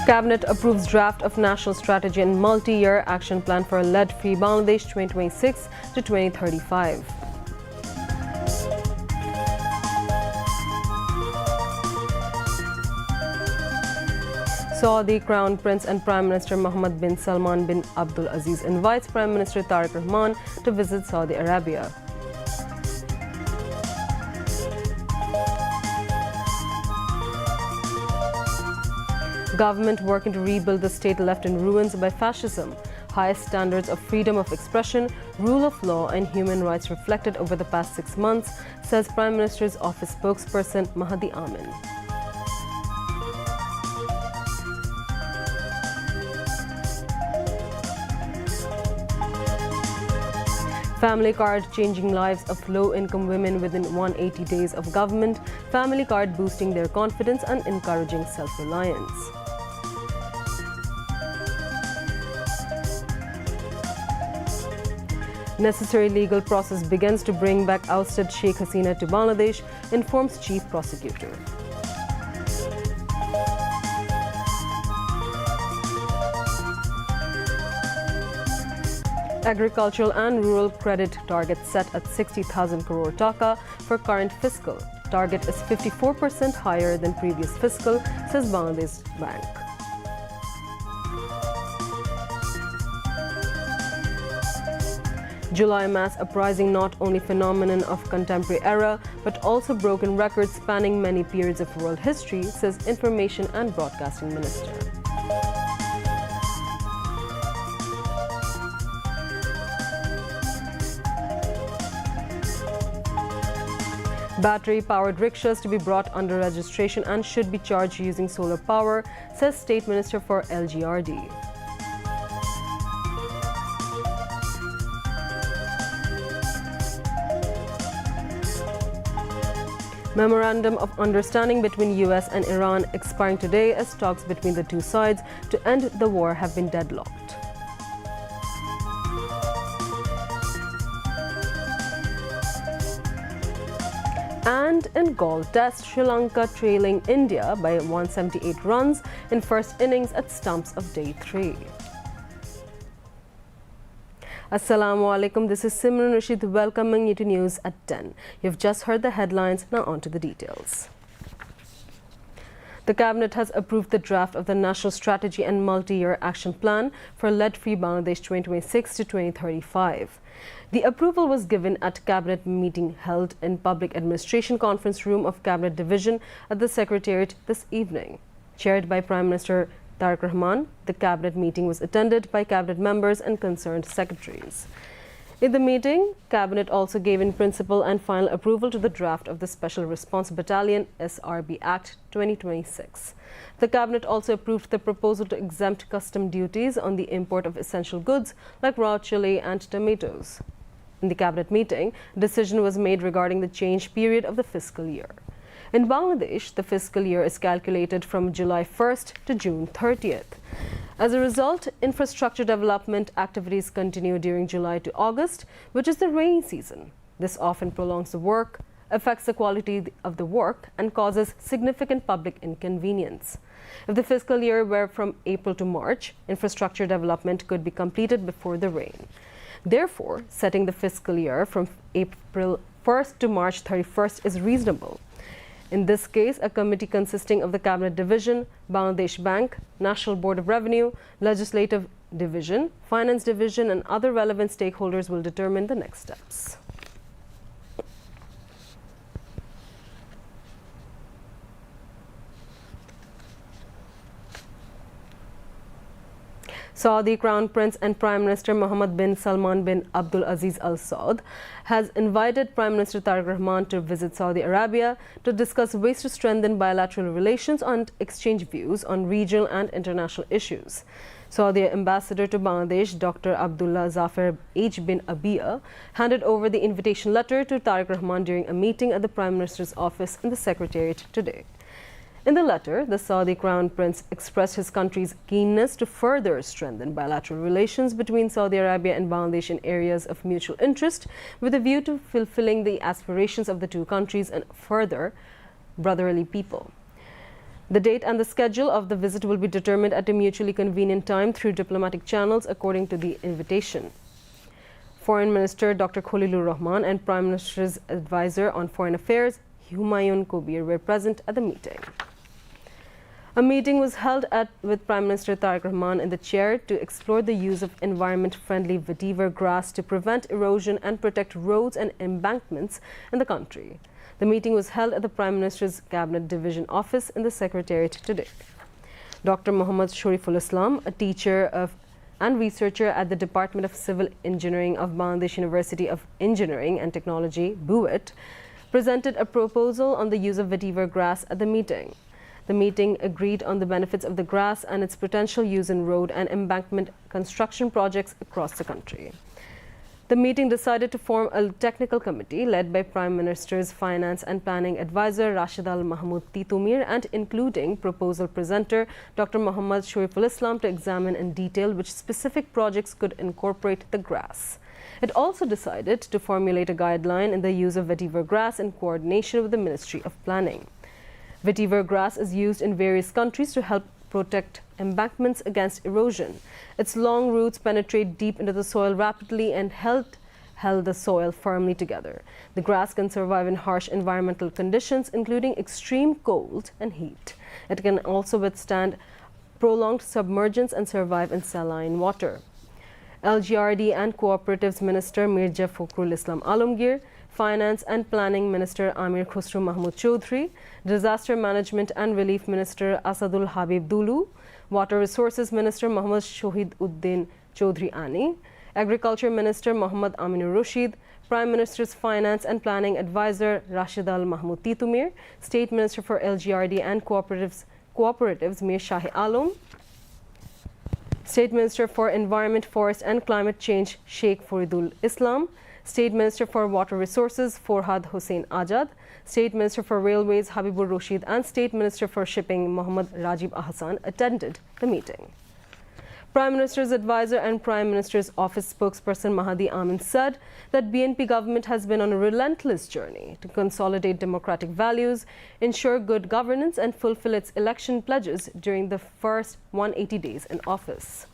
Cabinet approves draft of National Strategy and Multi-Year Action Plan for a Lead-Free Bangladesh 2026 to 2035. Saudi Crown Prince and Prime Minister Mohammed bin Salman bin Abdul Aziz invites Prime Minister Tariq Rahman to visit Saudi Arabia. Government working to rebuild the state left in ruins by fascism. Highest standards of freedom of expression, rule of law and human rights reflected over the past 6 months, says Prime Minister's office spokesperson Mahdi Amin. Family card changing lives of low-income women within 180 days of government. Family card boosting their confidence and encouraging self-reliance. Necessary legal process begins to bring back ousted Sheikh Hasina to Bangladesh, informs Chief Prosecutor. Agricultural and rural credit target set at 60,000 crore taka for current fiscal. Target is 54% higher than previous fiscal, says Bangladesh Bank. July mass uprising not only phenomenon of contemporary era, but also broken records spanning many periods of world history, says Information and Broadcasting Minister. Battery-powered rickshaws to be brought under registration and should be charged using solar power, says State Minister for LGRD. Memorandum of Understanding between US and Iran expiring today as talks between the two sides to end the war have been deadlocked. And in golf test, Sri Lanka trailing India by 178 runs in first innings at stumps of day 3. Assalamu alaikum, this is Simran Rashid welcoming you to news at 10. You've just heard the headlines, now on to the details. The Cabinet has approved the draft of the National Strategy and Multi-Year Action Plan for Lead-Free Bangladesh 2026 to 2035. The approval was given at Cabinet meeting held in Public Administration Conference Room of Cabinet Division at the Secretariat this evening. Chaired by Prime Minister Tariq Rahman, the Cabinet meeting was attended by Cabinet members and concerned secretaries. In the meeting, Cabinet also gave in principle and final approval to the draft of the Special Response Battalion SRB Act 2026. The Cabinet also approved the proposal to exempt custom duties on the import of essential goods like raw chili and tomatoes. In the Cabinet meeting, a decision was made regarding the change period of the fiscal year. In Bangladesh, the fiscal year is calculated from July 1st to June 30th. As a result, infrastructure development activities continue during July to August, which is the rainy season. This often prolongs the work, affects the quality of the work, and causes significant public inconvenience. If the fiscal year were from April to March, infrastructure development could be completed before the rain. Therefore, setting the fiscal year from April 1st to March 31st is reasonable. In this case, a committee consisting of the Cabinet Division, Bangladesh Bank, National Board of Revenue, Legislative Division, Finance Division, and other relevant stakeholders will determine the next steps. Saudi Crown Prince and Prime Minister Mohammed bin Salman bin Abdul Aziz Al Saud has invited Prime Minister Tariq Rahman to visit Saudi Arabia to discuss ways to strengthen bilateral relations and exchange views on regional and international issues. Saudi Ambassador to Bangladesh, Dr. Abdullah Zafar H. bin Abia, handed over the invitation letter to Tariq Rahman during a meeting at the Prime Minister's office in the Secretariat today. In the letter, the Saudi Crown Prince expressed his country's keenness to further strengthen bilateral relations between Saudi Arabia and Bangladesh in areas of mutual interest, with a view to fulfilling the aspirations of the two countries and further brotherly people. The date and the schedule of the visit will be determined at a mutually convenient time through diplomatic channels according to the invitation. Foreign Minister Dr. Khalilur Rahman and Prime Minister's advisor on foreign affairs Humayun Kabir were present at the meeting. A meeting was held with Prime Minister Tariq Rahman in the chair to explore the use of environment-friendly vetiver grass to prevent erosion and protect roads and embankments in the country. The meeting was held at the Prime Minister's Cabinet Division office in the Secretariat today. Dr. Muhammad Shariful Islam, a teacher and researcher at the Department of Civil Engineering of Bangladesh University of Engineering and Technology, BUET, presented a proposal on the use of vetiver grass at the meeting. The meeting agreed on the benefits of the grass and its potential use in road and embankment construction projects across the country. The meeting decided to form a technical committee led by Prime Minister's Finance and Planning Advisor Rashid Al Mahmood Titumir and including proposal presenter Dr. Muhammad Shariful Islam to examine in detail which specific projects could incorporate the grass. It also decided to formulate a guideline in the use of vetiver grass in coordination with the Ministry of Planning. Vetiver grass is used in various countries to help protect embankments against erosion. Its long roots penetrate deep into the soil rapidly and held the soil firmly together. The grass can survive in harsh environmental conditions, including extreme cold and heat. It can also withstand prolonged submergence and survive in saline water. LGRD and Cooperatives Minister Mirza Fakhrul Islam Alamgir, Finance and Planning Minister Amir Khusro Mahmood Chaudhry, Disaster Management and Relief Minister Asadul Habib Dulu, Water Resources Minister Muhammad Shohid Uddin Chaudhry Ani, Agriculture Minister Muhammad Aminur Rashid, Prime Minister's Finance and Planning Advisor Rashid Al Mahmood Titumir, State Minister for LGRD and Cooperatives Mir Shahi Alam, State Minister for Environment, Forest and Climate Change Sheikh Faridul Islam, State Minister for Water Resources Forhad Hussain Ajad, State Minister for Railways Habibur Rashid and State Minister for Shipping Muhammad Rajib Ahsan attended the meeting. Prime Minister's advisor and Prime Minister's office spokesperson Mahdi Amin said that BNP government has been on a relentless journey to consolidate democratic values, ensure good governance and fulfill its election pledges during the first 180 days in office.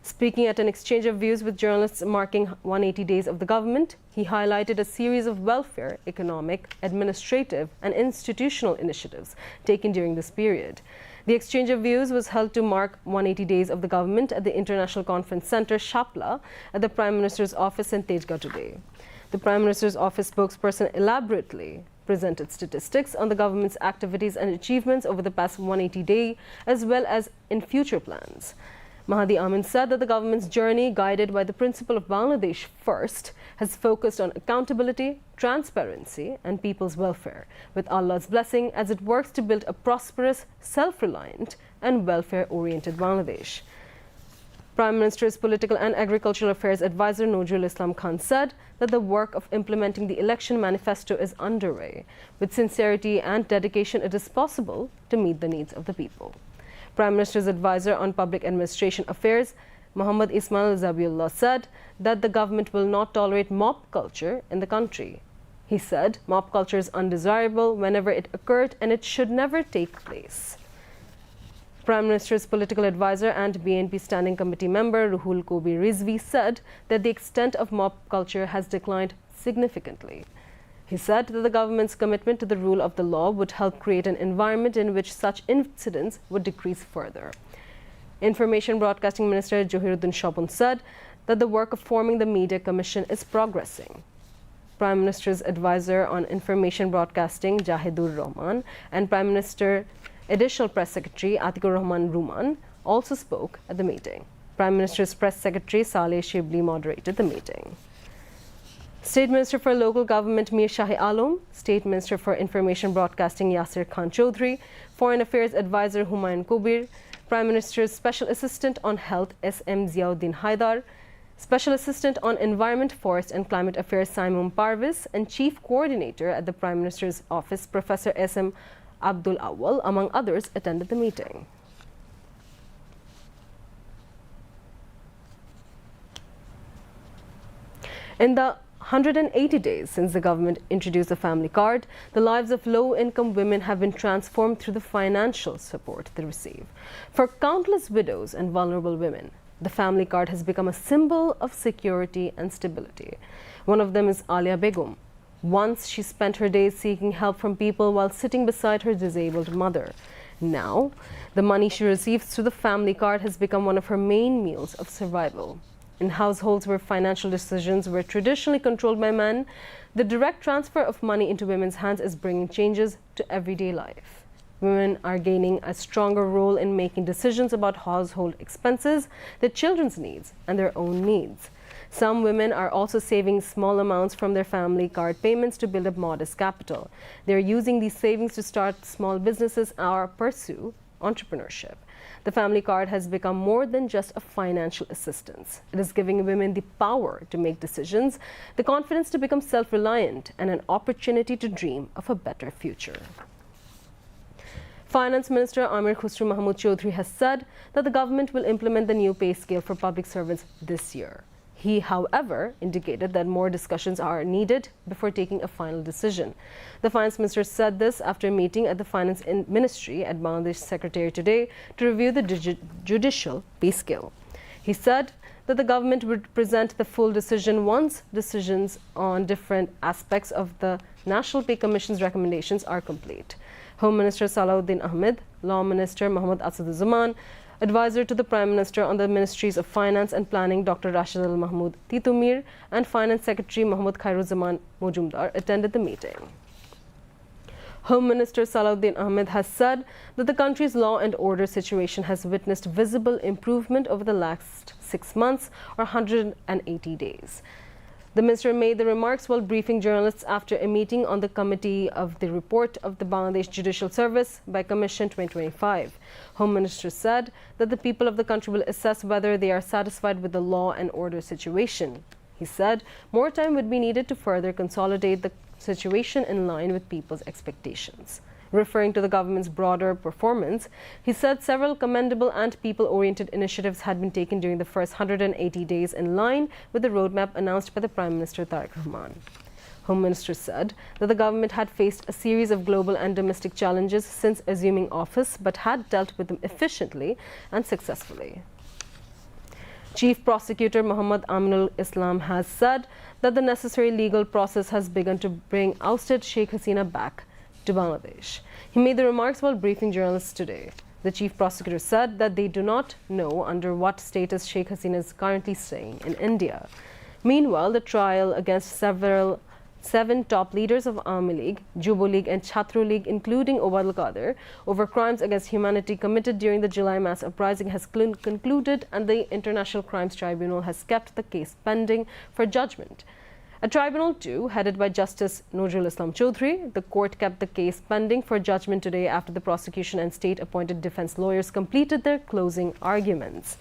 Speaking at an exchange of views with journalists marking 180 days of the government, he highlighted a series of welfare, economic, administrative and institutional initiatives taken during this period. The exchange of views was held to mark 180 days of the government at the International Conference Centre, Shapla, at the Prime Minister's office in Tejgaon today. The Prime Minister's office spokesperson elaborately presented statistics on the government's activities and achievements over the past 180 days, as well as in future plans. Mahdi Amin said that the government's journey, guided by the principle of Bangladesh First, has focused on accountability, transparency and people's welfare, with Allah's blessing as it works to build a prosperous, self-reliant and welfare-oriented Bangladesh. Prime Minister's Political and Agricultural Affairs Advisor Nojrul Islam Khan said that the work of implementing the election manifesto is underway. With sincerity and dedication, it is possible to meet the needs of the people. Prime Minister's advisor on Public Administration Affairs, Muhammad Ismail Zabiullah, said that the government will not tolerate mob culture in the country. He said mob culture is undesirable whenever it occurred and it should never take place. Prime Minister's political advisor and BNP Standing Committee member Ruhul Kobi Rizvi said that the extent of mob culture has declined significantly. He said that the government's commitment to the rule of the law would help create an environment in which such incidents would decrease further. Information Broadcasting Minister Johiruddin Shobun said that the work of forming the Media Commission is progressing. Prime Minister's advisor on Information Broadcasting Jahidur Rahman and Prime Minister Additional Press Secretary Atikur Rahman Ruman also spoke at the meeting. Prime Minister's Press Secretary Saleh Shibli moderated the meeting. State Minister for Local Government Mir Shahi Alam, State Minister for Information Broadcasting Yasir Khan Chaudhry, Foreign Affairs Advisor Humayun Kabir, Prime Minister's Special Assistant on Health SM Ziauddin Haidar, Special Assistant on Environment, Forest and Climate Affairs Simon Parvis, and Chief Coordinator at the Prime Minister's Office Professor SM Abdul Awal, among others, attended the meeting. In the 180 days since the government introduced the family card, the lives of low-income women have been transformed through the financial support they receive. For countless widows and vulnerable women, the family card has become a symbol of security and stability. One of them is Alia Begum. Once she spent her days seeking help from people while sitting beside her disabled mother. Now, the money she receives through the family card has become one of her main means of survival. In households where financial decisions were traditionally controlled by men, the direct transfer of money into women's hands is bringing changes to everyday life. Women are gaining a stronger role in making decisions about household expenses, their children's needs, and their own needs. Some women are also saving small amounts from their family card payments to build up modest capital. They are using these savings to start small businesses or pursue entrepreneurship. The family card has become more than just a financial assistance. It is giving women the power to make decisions, the confidence to become self-reliant, and an opportunity to dream of a better future. Finance Minister Amir Khusro Mahmood Chaudhry has said that the government will implement the new pay scale for public servants this year. He, however, indicated that more discussions are needed before taking a final decision. The Finance Minister said this after a meeting at the Finance Ministry at Bangladesh Secretariat today to review the judicial pay scale. He said that the government would present the full decision once decisions on different aspects of the National Pay Commission's recommendations are complete. Home Minister Salahuddin Ahmed, Law Minister Mohammad Asaduzzaman, Advisor to the Prime Minister on the Ministries of Finance and Planning Dr. Rashid Al Mahmood Titumir, and Finance Secretary Mohammad Khairuzaman Mojumdar attended the meeting. Home Minister Salahuddin Ahmed has said that the country's law and order situation has witnessed visible improvement over the last 6 months or 180 days. The minister made the remarks while briefing journalists after a meeting on the committee of the report of the Bangladesh Judicial Service by Commission 2025. Home Minister said that the people of the country will assess whether they are satisfied with the law and order situation. He said more time would be needed to further consolidate the situation in line with people's expectations. Referring to the government's broader performance, he said several commendable and people-oriented initiatives had been taken during the first 180 days in line with the roadmap announced by the Prime Minister Tariq Rahman. Home Minister said that the government had faced a series of global and domestic challenges since assuming office, but had dealt with them efficiently and successfully. Chief Prosecutor Muhammad Aminul Islam has said that the necessary legal process has begun to bring ousted Sheikh Hasina back to Bangladesh. He made the remarks while briefing journalists today. The chief prosecutor said that they do not know under what status Sheikh Hasina is currently staying in India. Meanwhile, the trial against seven top leaders of Awami League, Jubo League and Chhatro League, including Obad al-Qadir, over crimes against humanity committed during the July mass uprising has concluded, and the International Crimes Tribunal has kept the case pending for judgment. A tribunal too, headed by Justice Nojrul Islam Chaudhry, the court kept the case pending for judgment today after the prosecution and state-appointed defense lawyers completed their closing arguments.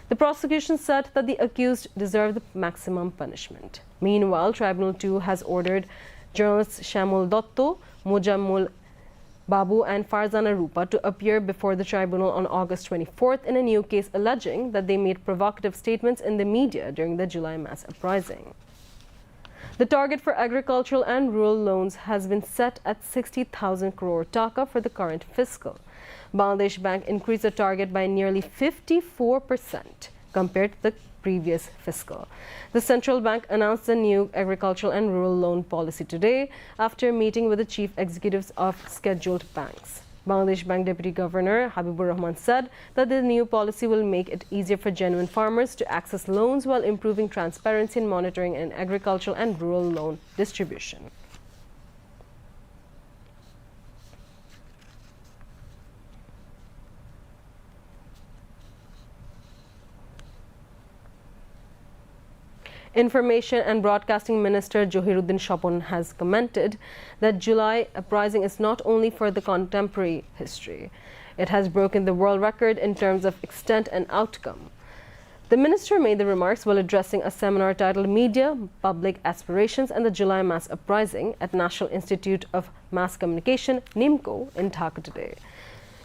The prosecution said that the accused deserve the maximum punishment. Meanwhile, Tribunal 2 has ordered journalists Shamul Dotto, Mojammul Babu and Farzana Rupa to appear before the tribunal on August 24th in a new case alleging that they made provocative statements in the media during the July mass uprising. The target for agricultural and rural loans has been set at 60,000 crore taka for the current fiscal. Bangladesh Bank increased the target by nearly 54% compared to the previous fiscal. The central bank announced the new agricultural and rural loan policy today after a meeting with the chief executives of scheduled banks. Bangladesh Bank Deputy Governor Habibur Rahman said that the new policy will make it easier for genuine farmers to access loans while improving transparency and monitoring in agricultural and rural loan distribution. Information and Broadcasting Minister Johiruddin Shapon has commented that July uprising is not only for the contemporary history. It has broken the world record in terms of extent and outcome. The minister made the remarks while addressing a seminar titled Media, Public Aspirations and the July Mass Uprising at National Institute of Mass Communication, NIMCO, in Dhaka today.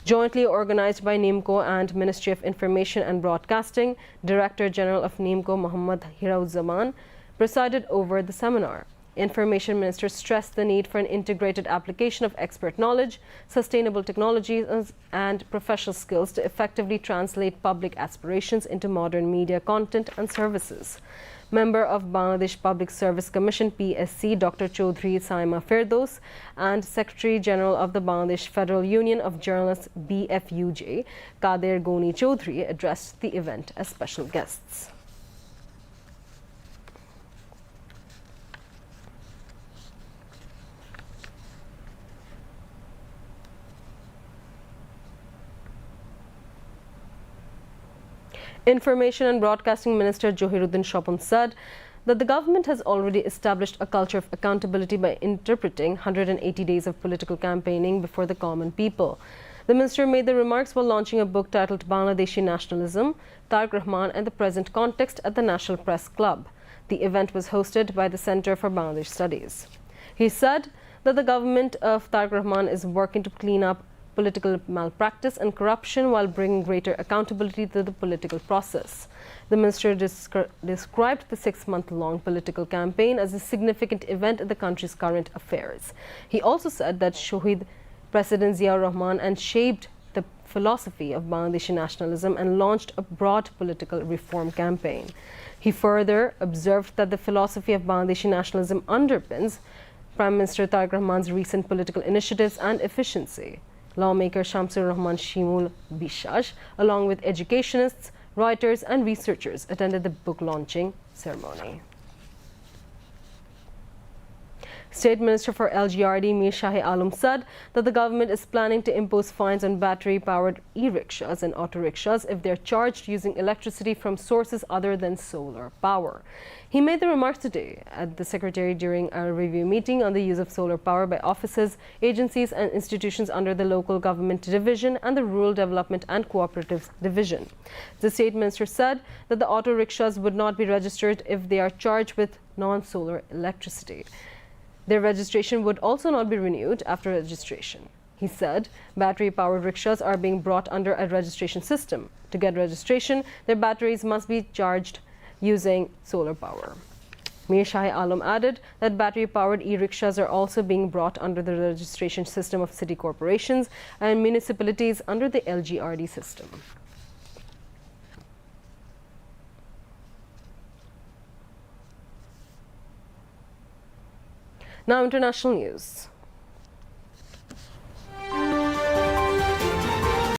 Jointly organized by NIMCO and Ministry of Information and Broadcasting, Director General of NIMCO Muhammad Hirauzzaman, presided over the seminar. Information Minister stressed the need for an integrated application of expert knowledge, sustainable technologies and professional skills to effectively translate public aspirations into modern media content and services. Member of Bangladesh Public Service Commission PSC Dr. Chaudhry Saima Firdos and Secretary General of the Bangladesh Federal Union of Journalists BFUJ Kader Goni Chaudhry addressed the event as special guests. Information and Broadcasting Minister Johiruddin Shopon said that the government has already established a culture of accountability by interpreting 180 days of political campaigning before the common people. The minister made the remarks while launching a book titled Bangladeshi Nationalism, Tariq Rahman and the Present Context at the National Press Club. The event was hosted by the Center for Bangladesh Studies. He said that the government of Tariq Rahman is working to clean up political malpractice and corruption while bringing greater accountability to the political process. The minister described the 6-month-long political campaign as a significant event in the country's current affairs. He also said that Shohid President Ziaur Rahman and shaped the philosophy of Bangladeshi nationalism and launched a broad political reform campaign. He further observed that the philosophy of Bangladeshi nationalism underpins Prime Minister Tariq Rahman's recent political initiatives and efficiency. Lawmaker Shamsur Rahman Shimul Bishash, along with educationists, writers and researchers, attended the book launching ceremony. State Minister for LGRD Mir Shahi Alam said that the government is planning to impose fines on battery-powered e-rickshaws and auto-rickshaws if they are charged using electricity from sources other than solar power. He made the remarks today at the Secretary during a review meeting on the use of solar power by offices, agencies and institutions under the Local Government Division and the Rural Development and Cooperatives Division. The State Minister said that the auto-rickshaws would not be registered if they are charged with non-solar electricity. Their registration would also not be renewed after registration. He said battery-powered rickshaws are being brought under a registration system. To get registration, their batteries must be charged using solar power. Mir Shahi Alam added that battery-powered e-rickshaws are also being brought under the registration system of city corporations and municipalities under the LGRD system. Now, international news.